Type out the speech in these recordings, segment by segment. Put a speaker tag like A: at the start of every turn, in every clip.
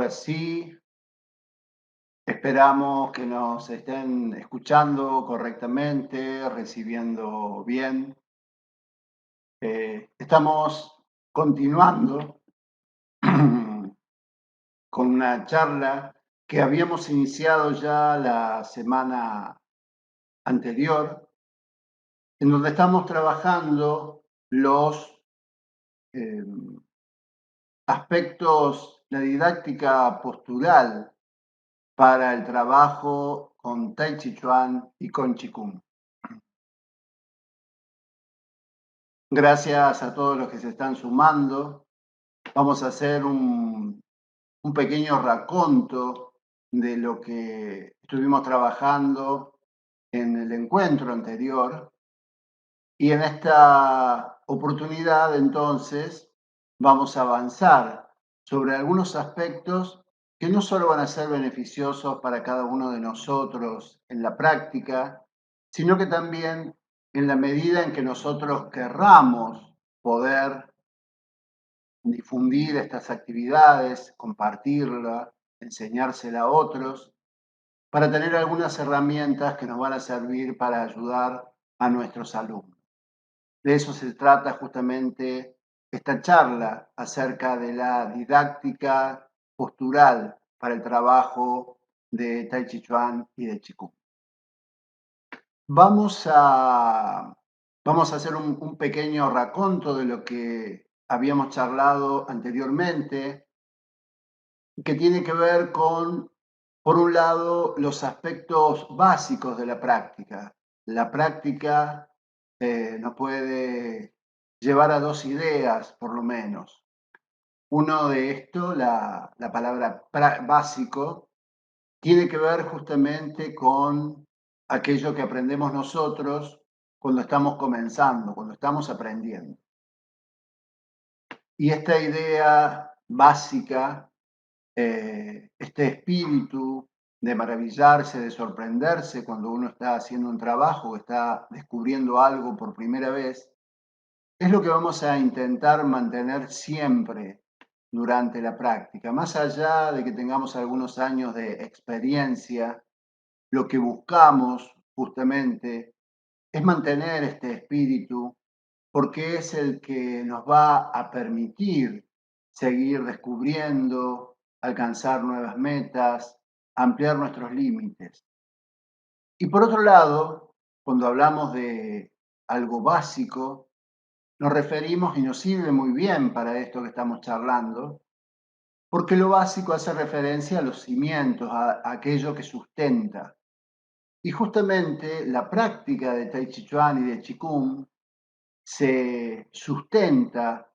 A: Ahora sí, esperamos que nos estén escuchando correctamente, recibiendo bien. Estamos continuando con una charla que habíamos iniciado ya la semana anterior, en donde estamos trabajando los eh, aspectos, la didáctica postural para el trabajo con Tai Chi Chuan y con Qigong. Gracias a todos los que se están sumando. Vamos a hacer un pequeño raconto de lo que estuvimos trabajando en el encuentro anterior. Y en esta oportunidad, entonces, vamos a avanzar sobre algunos aspectos que no solo van a ser beneficiosos para cada uno de nosotros en la práctica, sino que también en la medida en que nosotros querramos poder difundir estas actividades, compartirla, enseñársela a otros, para tener algunas herramientas que nos van a servir para ayudar a nuestros alumnos. De eso se trata justamente esta charla acerca de la didáctica postural para el trabajo de Tai Chi Chuan y de Qigong. Vamos a, vamos a hacer un pequeño raconto de lo que habíamos charlado anteriormente, que tiene que ver con, por un lado, los aspectos básicos de la práctica. La práctica nos puede llevar a dos ideas, por lo menos. Uno de esto, la palabra básico, tiene que ver justamente con aquello que aprendemos nosotros cuando estamos comenzando, cuando estamos aprendiendo. Y esta idea básica, este espíritu de maravillarse, de sorprenderse cuando uno está haciendo un trabajo o está descubriendo algo por primera vez, es lo que vamos a intentar mantener siempre durante la práctica. Más allá de que tengamos algunos años de experiencia, lo que buscamos justamente es mantener este espíritu porque es el que nos va a permitir seguir descubriendo, alcanzar nuevas metas, ampliar nuestros límites. Y por otro lado, cuando hablamos de algo básico, nos referimos y nos sirve muy bien para esto que estamos charlando, porque lo básico hace referencia a los cimientos, a aquello que sustenta. Y justamente la práctica de Tai Chi Chuan y de Qigong se sustenta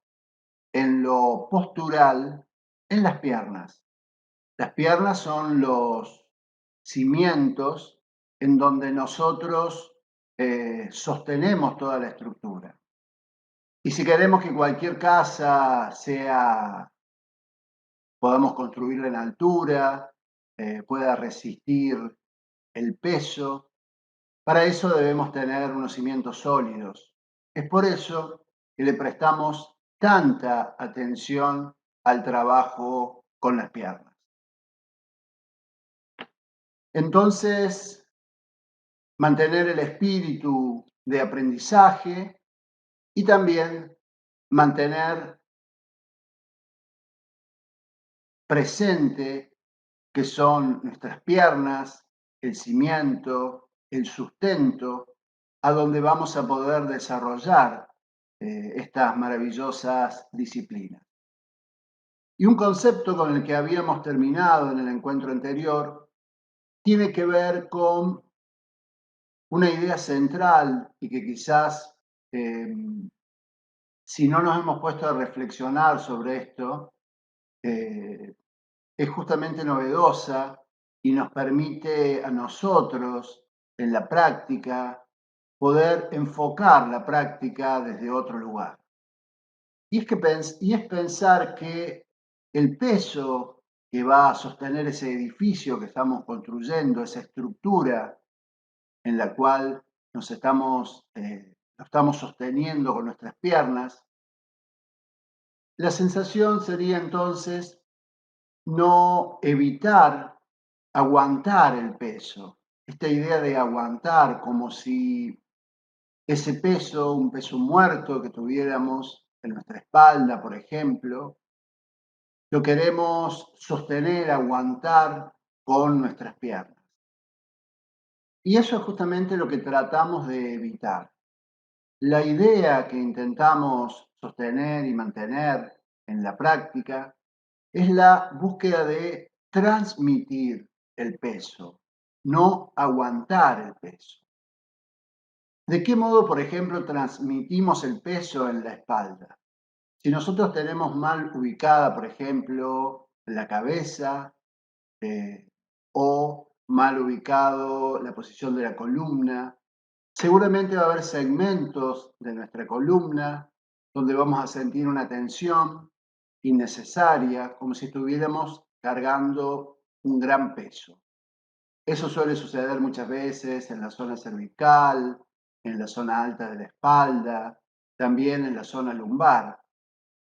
A: en lo postural en las piernas. Las piernas son los cimientos en donde nosotros sostenemos toda la estructura. Y si queremos que cualquier casa podamos construirla en altura, pueda resistir el peso, para eso debemos tener unos cimientos sólidos. Es por eso que le prestamos tanta atención al trabajo con las piernas. Entonces, mantener el espíritu de aprendizaje y también mantener presente que son nuestras piernas, el cimiento, el sustento, a donde vamos a poder desarrollar estas maravillosas disciplinas. Y un concepto con el que habíamos terminado en el encuentro anterior tiene que ver con una idea central y que quizás, si no nos hemos puesto a reflexionar sobre esto, es justamente novedosa y nos permite a nosotros en la práctica poder enfocar la práctica desde otro lugar. Y es pensar que el peso que va a sostener ese edificio que estamos construyendo, esa estructura en la cual lo estamos sosteniendo con nuestras piernas, la sensación sería entonces no evitar aguantar el peso. Esta idea de aguantar como si ese peso, un peso muerto que tuviéramos en nuestra espalda, por ejemplo, lo queremos sostener, aguantar con nuestras piernas. Y eso es justamente lo que tratamos de evitar. La idea que intentamos sostener y mantener en la práctica es la búsqueda de transmitir el peso, no aguantar el peso. ¿De qué modo, por ejemplo, transmitimos el peso en la espalda? Si nosotros tenemos mal ubicada, por ejemplo, la cabeza eh, o mal ubicado la posición de la columna, seguramente va a haber segmentos de nuestra columna donde vamos a sentir una tensión innecesaria, como si estuviéramos cargando un gran peso. Eso suele suceder muchas veces en la zona cervical, en la zona alta de la espalda, también en la zona lumbar.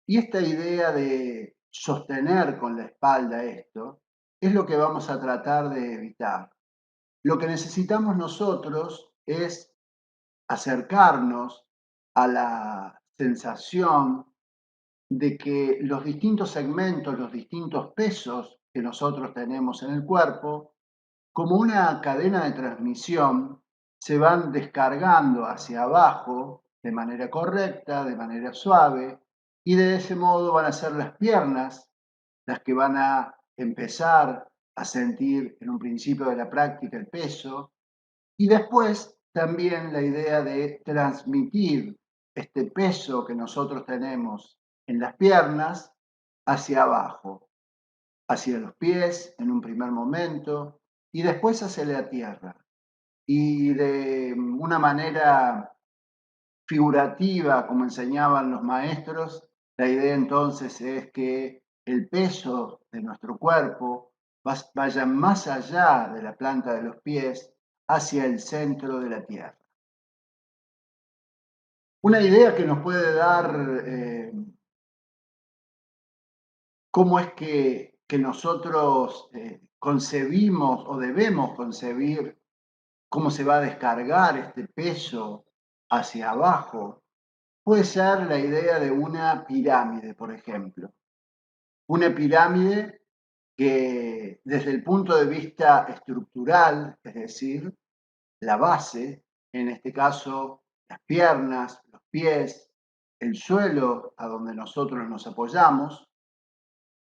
A: Y esta idea de sostener con la espalda esto es lo que vamos a tratar de evitar. Lo que necesitamos nosotros es acercarnos a la sensación de que los distintos segmentos, los distintos pesos que nosotros tenemos en el cuerpo, como una cadena de transmisión, se van descargando hacia abajo de manera correcta, de manera suave, y de ese modo van a ser las piernas las que van a empezar a sentir en un principio de la práctica el peso, y después también la idea de transmitir este peso que nosotros tenemos en las piernas hacia abajo, hacia los pies en un primer momento y después hacia la tierra. Y de una manera figurativa, como enseñaban los maestros, la idea entonces es que el peso de nuestro cuerpo vaya más allá de la planta de los pies hacia el centro de la tierra. Una idea que nos puede dar cómo es que nosotros concebimos o debemos concebir cómo se va a descargar este peso hacia abajo, puede ser la idea de una pirámide, por ejemplo. Una pirámide que desde el punto de vista estructural, es decir, la base, en este caso las piernas, los pies, el suelo a donde nosotros nos apoyamos,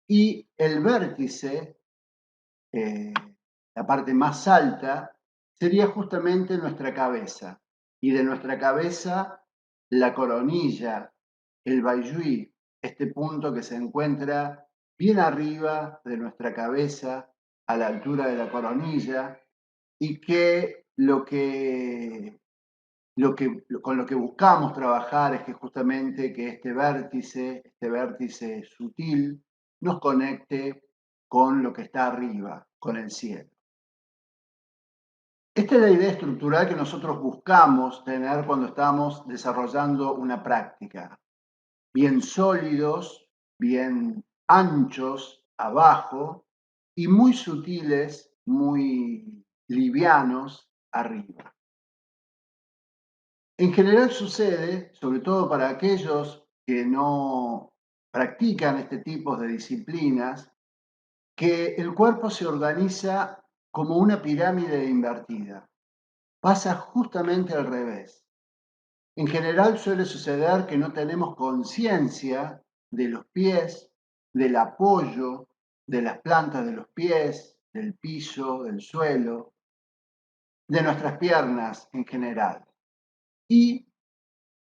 A: y el vértice, eh, la parte más alta, sería justamente nuestra cabeza. Y de nuestra cabeza, la coronilla, el bayuí, este punto que se encuentra bien arriba de nuestra cabeza, a la altura de la coronilla, y que con lo que buscamos trabajar es que justamente que este vértice sutil, nos conecte con lo que está arriba, con el cielo. Esta es la idea estructural que nosotros buscamos tener cuando estamos desarrollando una práctica. Bien sólidos, bien anchos abajo y muy sutiles, muy livianos arriba. En general sucede, sobre todo para aquellos que no practican este tipo de disciplinas, que el cuerpo se organiza como una pirámide invertida. Pasa justamente al revés. En general suele suceder que no tenemos conciencia de los pies, del apoyo, de las plantas de los pies, del piso, del suelo, de nuestras piernas en general. Y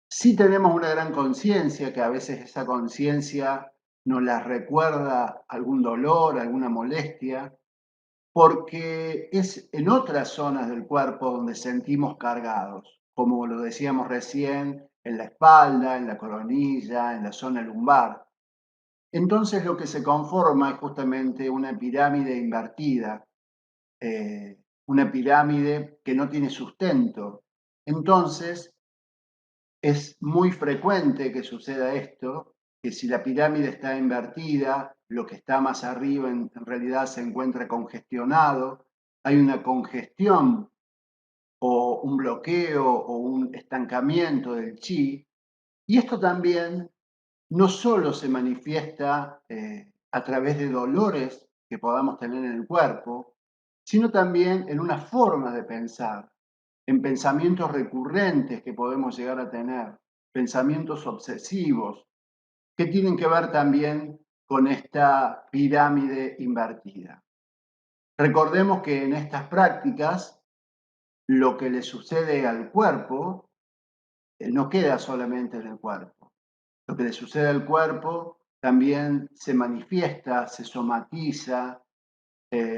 A: sí tenemos una gran conciencia, que a veces esa conciencia nos la recuerda algún dolor, alguna molestia, porque es en otras zonas del cuerpo donde sentimos cargados, como lo decíamos recién, en la espalda, en la coronilla, en la zona lumbar. Entonces lo que se conforma es justamente una pirámide invertida, una pirámide que no tiene sustento. Entonces es muy frecuente que suceda esto, que si la pirámide está invertida, lo que está más arriba en realidad se encuentra congestionado, hay una congestión o un bloqueo o un estancamiento del chi, y esto también no solo se manifiesta a través de dolores que podamos tener en el cuerpo, sino también en una forma de pensar, en pensamientos recurrentes que podemos llegar a tener, pensamientos obsesivos, que tienen que ver también con esta pirámide invertida. Recordemos que en estas prácticas lo que le sucede al cuerpo no queda solamente en el cuerpo. Lo que le sucede al cuerpo también se manifiesta, se somatiza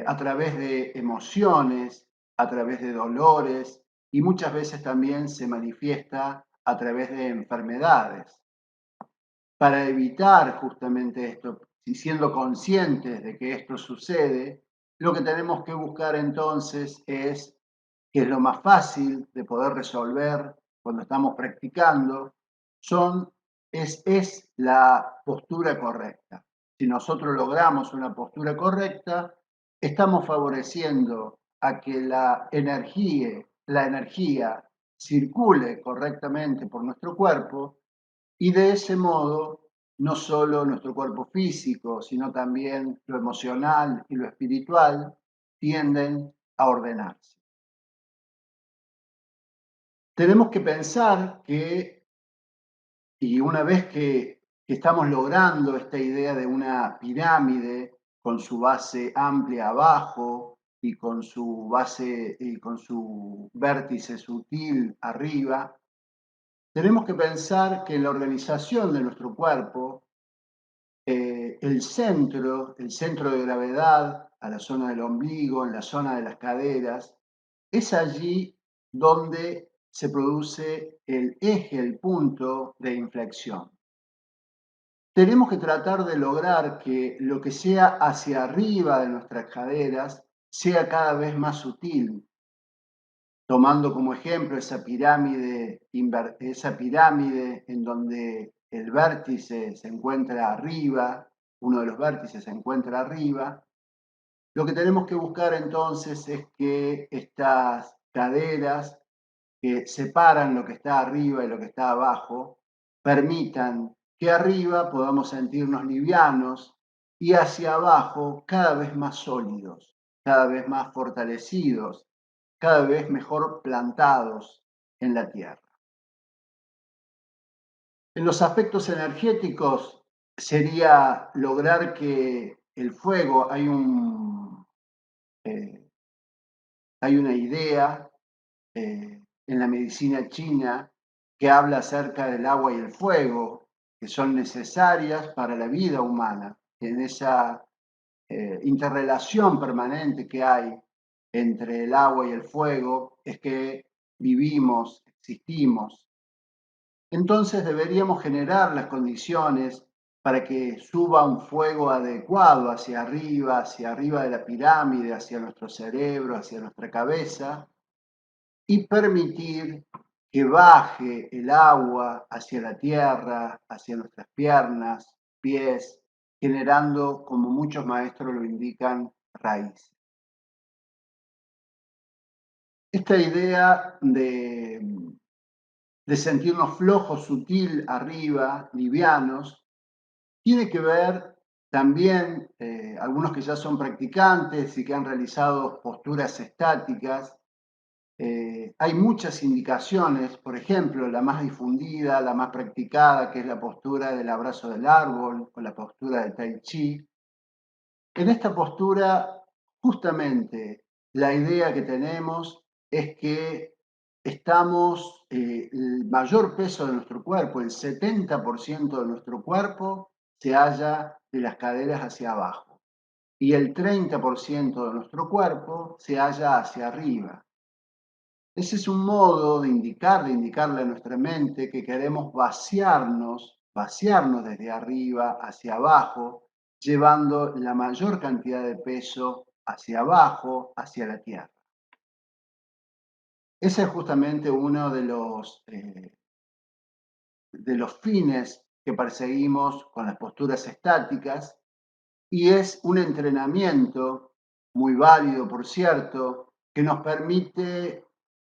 A: a través de emociones, a través de dolores y muchas veces también se manifiesta a través de enfermedades. Para evitar justamente esto, y siendo conscientes de que esto sucede, lo que tenemos que buscar entonces es, que es lo más fácil de poder resolver cuando estamos practicando, es la postura correcta. Si nosotros logramos una postura correcta, estamos favoreciendo a que la energía circule correctamente por nuestro cuerpo y de ese modo no solo nuestro cuerpo físico, sino también lo emocional y lo espiritual tienden a ordenarse. Tenemos que pensar que, y una vez que estamos logrando esta idea de una pirámide con su base amplia abajo y con su base y con su vértice sutil arriba, tenemos que pensar que en la organización de nuestro cuerpo, el centro de gravedad, a la zona del ombligo, en la zona de las caderas, es allí donde se produce el eje, el punto de inflexión. Tenemos que tratar de lograr que lo que sea hacia arriba de nuestras caderas sea cada vez más sutil, tomando como ejemplo esa pirámide en donde el vértice se encuentra arriba, uno de los vértices se encuentra arriba. Lo que tenemos que buscar entonces es que estas caderas que separan lo que está arriba y lo que está abajo permitan que arriba podamos sentirnos livianos y hacia abajo cada vez más sólidos, cada vez más fortalecidos, cada vez mejor plantados en la tierra. En los aspectos energéticos sería lograr que el fuego, eh, hay una idea en la medicina china que habla acerca del agua y el fuego, que son necesarias para la vida humana, en esa interrelación permanente que hay entre el agua y el fuego, es que vivimos, existimos. Entonces deberíamos generar las condiciones para que suba un fuego adecuado hacia arriba de la pirámide, hacia nuestro cerebro, hacia nuestra cabeza, y permitir que baje el agua hacia la tierra, hacia nuestras piernas, pies, generando, como muchos maestros lo indican, raíces. Esta idea de sentirnos flojos, sutil, arriba, livianos, tiene que ver también, algunos que ya son practicantes y que han realizado posturas estáticas, hay muchas indicaciones, por ejemplo, la más difundida, la más practicada, que es la postura del abrazo del árbol o la postura del Tai Chi. En esta postura, justamente, la idea que tenemos es que el mayor peso de nuestro cuerpo, el 70% de nuestro cuerpo, se halla de las caderas hacia abajo y el 30% de nuestro cuerpo se halla hacia arriba. Ese es un modo de indicarle a nuestra mente que queremos vaciarnos desde arriba hacia abajo, llevando la mayor cantidad de peso hacia abajo, hacia la tierra. Ese es justamente uno de los fines que perseguimos con las posturas estáticas y es un entrenamiento muy válido, por cierto, que nos permite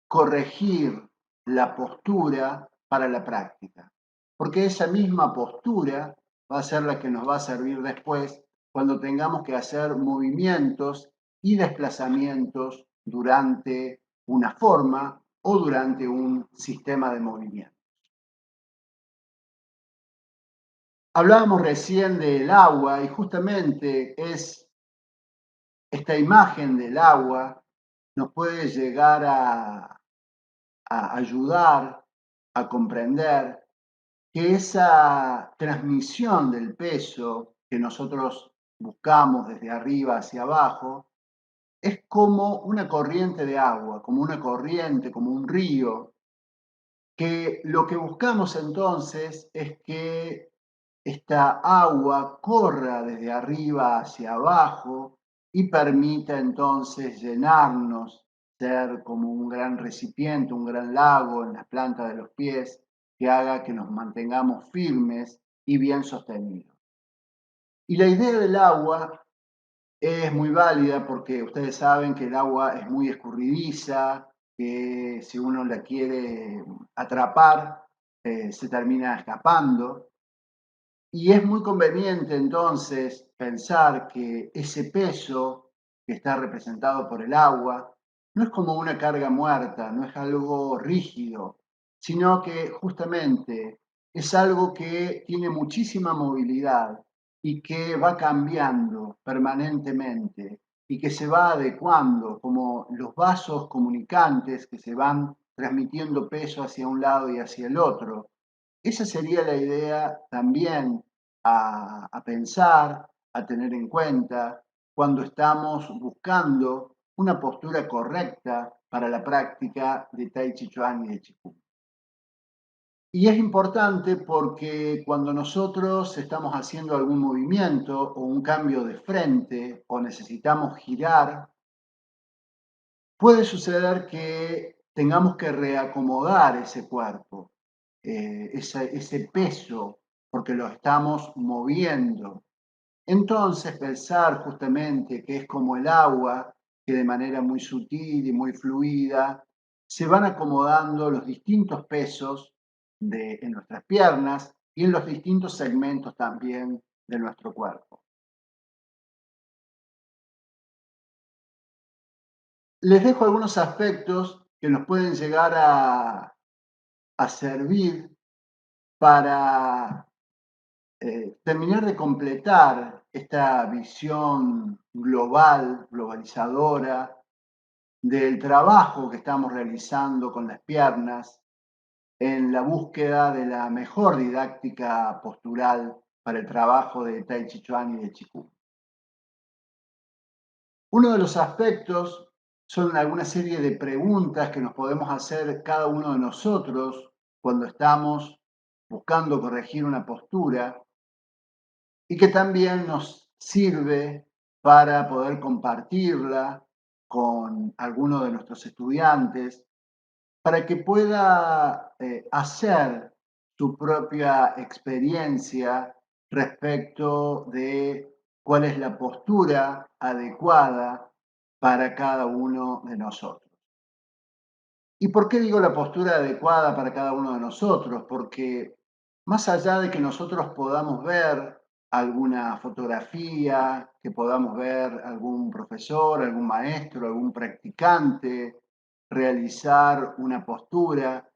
A: corregir la postura para la práctica, porque esa misma postura va a ser la que nos va a servir después cuando tengamos que hacer movimientos y desplazamientos durante una forma o durante un sistema de movimiento. Hablábamos recién del agua y justamente es esta imagen del agua nos puede llegar a ayudar a comprender que esa transmisión del peso que nosotros buscamos desde arriba hacia abajo es como una corriente de agua, como una corriente, como un río, que lo que buscamos entonces es que esta agua corra desde arriba hacia abajo y permita entonces llenarnos, ser como un gran recipiente, un gran lago en las plantas de los pies, que haga que nos mantengamos firmes y bien sostenidos. Y la idea del agua es muy válida porque ustedes saben que el agua es muy escurridiza, que si uno la quiere atrapar, se termina escapando. Y es muy conveniente entonces pensar que ese peso que está representado por el agua no es como una carga muerta, no es algo rígido, sino que justamente es algo que tiene muchísima movilidad y que va cambiando permanentemente y que se va adecuando como los vasos comunicantes que se van transmitiendo peso hacia un lado y hacia el otro. Esa sería la idea también a pensar, a tener en cuenta cuando estamos buscando una postura correcta para la práctica de Tai Chi Chuan y de Qigong. Y es importante porque cuando nosotros estamos haciendo algún movimiento o un cambio de frente o necesitamos girar, puede suceder que tengamos que reacomodar ese cuerpo, ese peso, porque lo estamos moviendo. Entonces, pensar justamente que es como el agua, que de manera muy sutil y muy fluida se van acomodando los distintos pesos en nuestras piernas y en los distintos segmentos también de nuestro cuerpo. Les dejo algunos aspectos que nos pueden llegar a servir para terminar de completar esta visión global, globalizadora, del trabajo que estamos realizando con las piernas en la búsqueda de la mejor didáctica postural para el trabajo de Tai Chi Chuan y de Qigong. Uno de los aspectos son alguna serie de preguntas que nos podemos hacer cada uno de nosotros cuando estamos buscando corregir una postura y que también nos sirve para poder compartirla con alguno de nuestros estudiantes para que pueda hacer su propia experiencia respecto de cuál es la postura adecuada para cada uno de nosotros. ¿Y por qué digo la postura adecuada para cada uno de nosotros? Porque más allá de que nosotros podamos ver alguna fotografía, que podamos ver algún profesor, algún maestro, algún practicante realizar una postura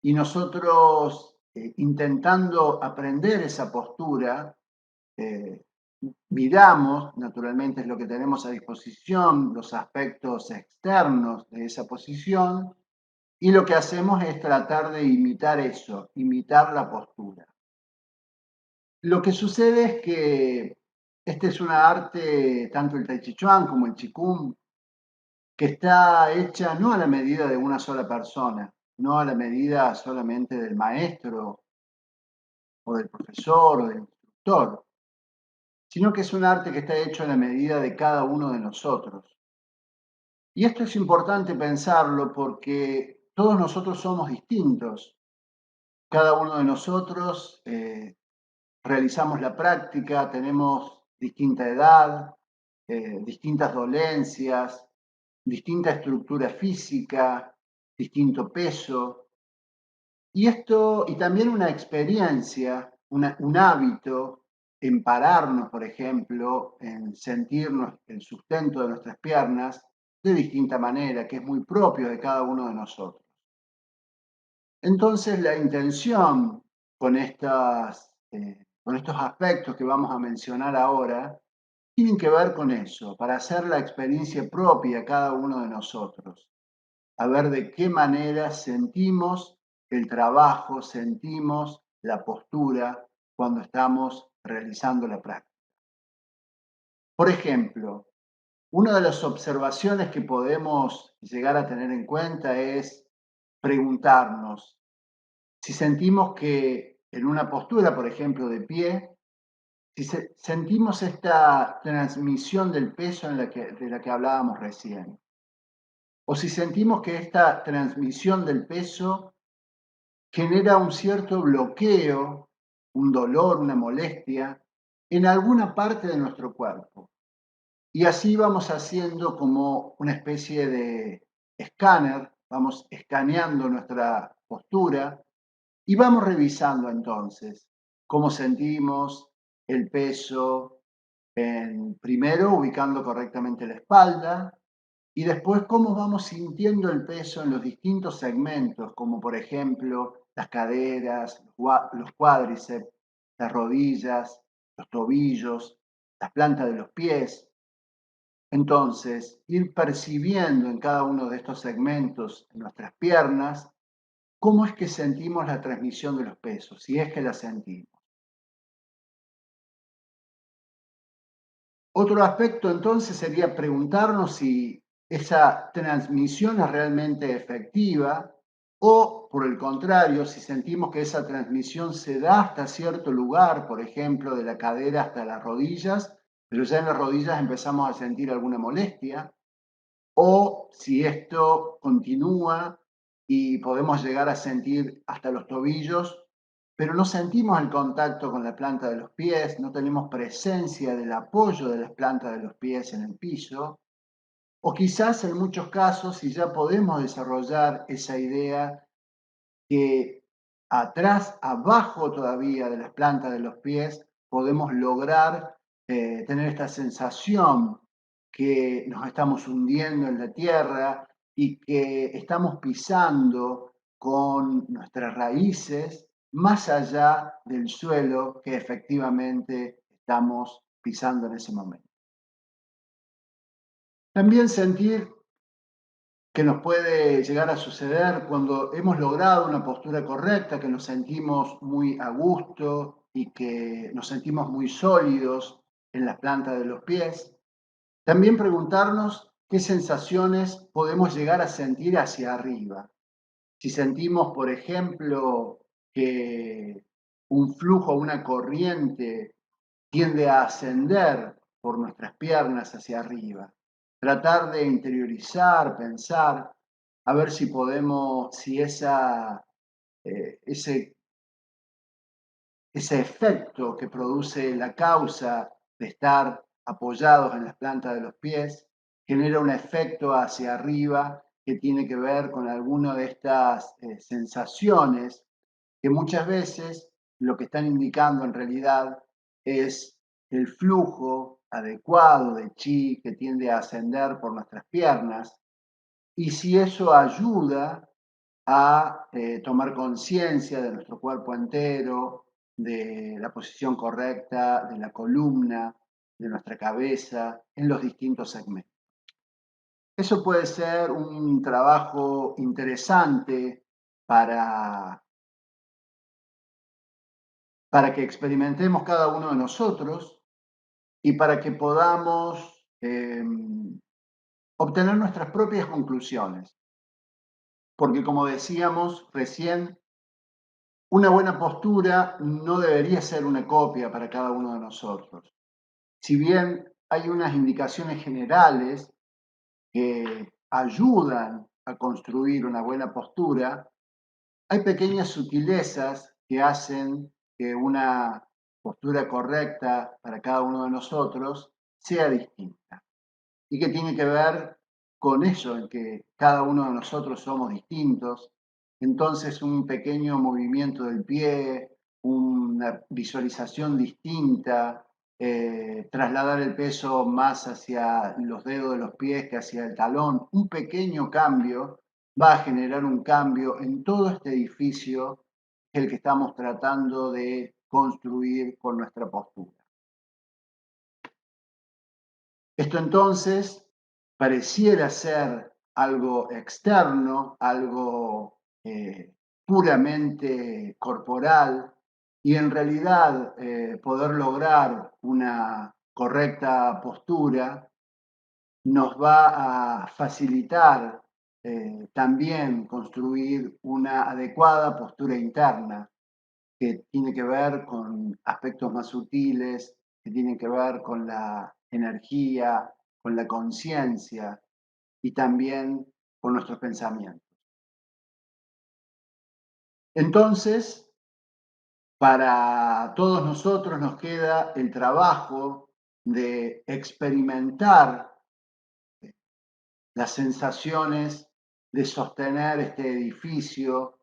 A: y nosotros intentando aprender esa postura, eh, miramos, naturalmente es lo que tenemos a disposición, los aspectos externos de esa posición y lo que hacemos es tratar de imitar eso, imitar la postura. Lo que sucede es que este es una arte, tanto el Tai Chi Chuan como el Qigong, que está hecha no a la medida de una sola persona, no a la medida solamente del maestro o del profesor o del instructor, sino que es un arte que está hecho a la medida de cada uno de nosotros. Y esto es importante pensarlo porque todos nosotros somos distintos. Cada uno de nosotros realizamos la práctica, tenemos distinta edad, distintas dolencias, distinta estructura física, distinto peso. Y esto, y también una experiencia, un hábito en pararnos, por ejemplo, en sentirnos el sustento de nuestras piernas de distinta manera, que es muy propio de cada uno de nosotros. Entonces, la intención con, con estos aspectos que vamos a mencionar ahora tienen que ver con eso, para hacer la experiencia propia cada uno de nosotros, a ver de qué manera sentimos el trabajo, sentimos la postura cuando estamos realizando la práctica. Por ejemplo, una de las observaciones que podemos llegar a tener en cuenta es preguntarnos si sentimos que en una postura, por ejemplo, de pie, si sentimos esta transmisión del peso de la que hablábamos recién, o si sentimos que esta transmisión del peso genera un cierto bloqueo, un dolor, una molestia en alguna parte de nuestro cuerpo. Y así vamos haciendo como una especie de escáner, vamos escaneando nuestra postura y vamos revisando entonces cómo sentimos el peso, primero ubicando correctamente la espalda y después cómo vamos sintiendo el peso en los distintos segmentos, como por ejemplo las caderas, los cuádriceps, las rodillas, los tobillos, las plantas de los pies. Entonces, ir percibiendo en cada uno de estos segmentos en nuestras piernas cómo es que sentimos la transmisión de los pesos, si es que la sentimos. Otro aspecto entonces sería preguntarnos si esa transmisión es realmente efectiva o, por el contrario, si sentimos que esa transmisión se da hasta cierto lugar, por ejemplo, de la cadera hasta las rodillas, pero ya en las rodillas empezamos a sentir alguna molestia, o si esto continúa y podemos llegar a sentir hasta los tobillos, pero no sentimos el contacto con la planta de los pies, no tenemos presencia del apoyo de las plantas de los pies en el piso, o quizás en muchos casos, si ya podemos desarrollar esa idea que atrás, abajo todavía de las plantas de los pies, podemos lograr tener esta sensación que nos estamos hundiendo en la tierra y que estamos pisando con nuestras raíces más allá del suelo que efectivamente estamos pisando en ese momento. También sentir que nos puede llegar a suceder cuando hemos logrado una postura correcta, que nos sentimos muy a gusto y que nos sentimos muy sólidos en las plantas de los pies. También preguntarnos qué sensaciones podemos llegar a sentir hacia arriba. Si sentimos, por ejemplo, que un flujo, una corriente tiende a ascender por nuestras piernas hacia arriba. Tratar de interiorizar, pensar, a ver si podemos, si ese, ese efecto que produce la causa de estar apoyados en las plantas de los pies genera un efecto hacia arriba que tiene que ver con alguna de estas sensaciones que muchas veces lo que están indicando en realidad es el flujo adecuado de chi que tiende a ascender por nuestras piernas y si eso ayuda a tomar conciencia de nuestro cuerpo entero, de la posición correcta, de la columna, de nuestra cabeza, en los distintos segmentos. Eso puede ser un trabajo interesante para que experimentemos cada uno de nosotros y para que podamos obtener nuestras propias conclusiones. Porque como decíamos recién, una buena postura no debería ser una copia para cada uno de nosotros. Si bien hay unas indicaciones generales que ayudan a construir una buena postura, hay pequeñas sutilezas que hacen que una postura correcta para cada uno de nosotros sea distinta. ¿Y qué tiene que ver con eso, en que cada uno de nosotros somos distintos? Entonces un pequeño movimiento del pie, una visualización distinta, trasladar el peso más hacia los dedos de los pies que hacia el talón, un pequeño cambio va a generar un cambio en todo este edificio, que es el que estamos tratando de construir con nuestra postura. Esto entonces pareciera ser algo externo, algo puramente corporal, y en realidad poder lograr una correcta postura nos va a facilitar también construir una adecuada postura interna que tiene que ver con aspectos más sutiles, que tienen que ver con la energía, con la conciencia y también con nuestros pensamientos. Entonces, para todos nosotros nos queda el trabajo de experimentar las sensaciones de sostener este edificio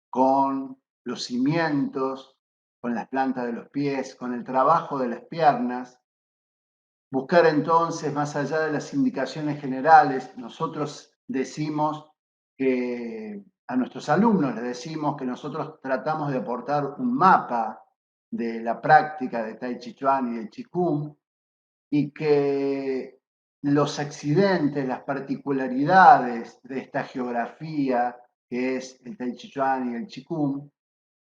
A: con los cimientos, con las plantas de los pies, con el trabajo de las piernas. Buscar entonces, más allá de las indicaciones generales, nosotros decimos que a nuestros alumnos les decimos que nosotros tratamos de aportar un mapa de la práctica de Tai Chi Chuan y del Qigong, y que los accidentes, las particularidades de esta geografía que es el Tai Chi Chuan y el Qigong,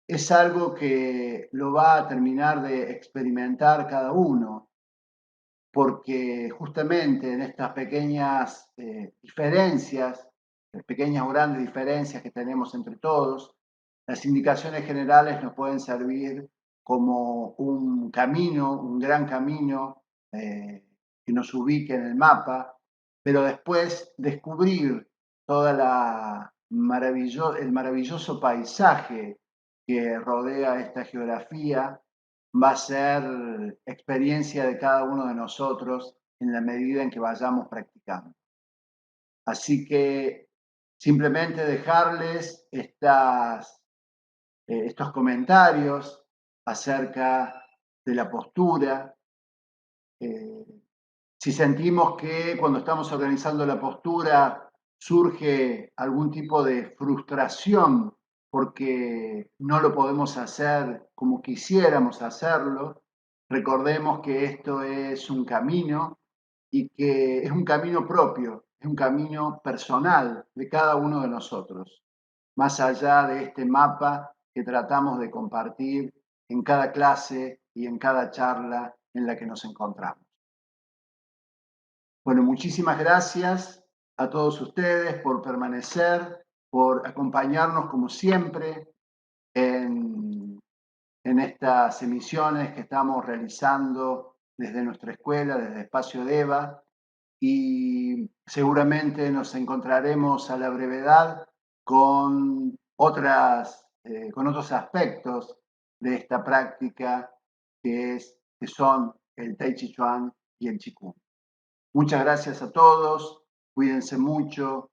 A: es algo que lo va a terminar de experimentar cada uno, porque justamente en estas pequeñas diferencias, pequeñas o grandes diferencias que tenemos entre todos, las indicaciones generales nos pueden servir como un camino, un gran camino que nos ubique en el mapa, pero después descubrir toda el maravilloso paisaje que rodea esta geografía va a ser experiencia de cada uno de nosotros en la medida en que vayamos practicando. Así que simplemente dejarles estos comentarios acerca de la postura. Eh, si sentimos que cuando estamos organizando la postura surge algún tipo de frustración porque no lo podemos hacer como quisiéramos hacerlo, recordemos que esto es un camino y que es un camino propio, es un camino personal de cada uno de nosotros, más allá de este mapa que tratamos de compartir en cada clase y en cada charla en la que nos encontramos. Bueno, muchísimas gracias a todos ustedes por permanecer, por acompañarnos como siempre en estas emisiones que estamos realizando desde nuestra escuela, desde Espacio Deva, y seguramente nos encontraremos a la brevedad con con otros aspectos de esta práctica que son el Tai Chi Chuan y el Qigong. Muchas gracias a todos, cuídense mucho,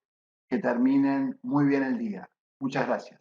A: que terminen muy bien el día. Muchas gracias.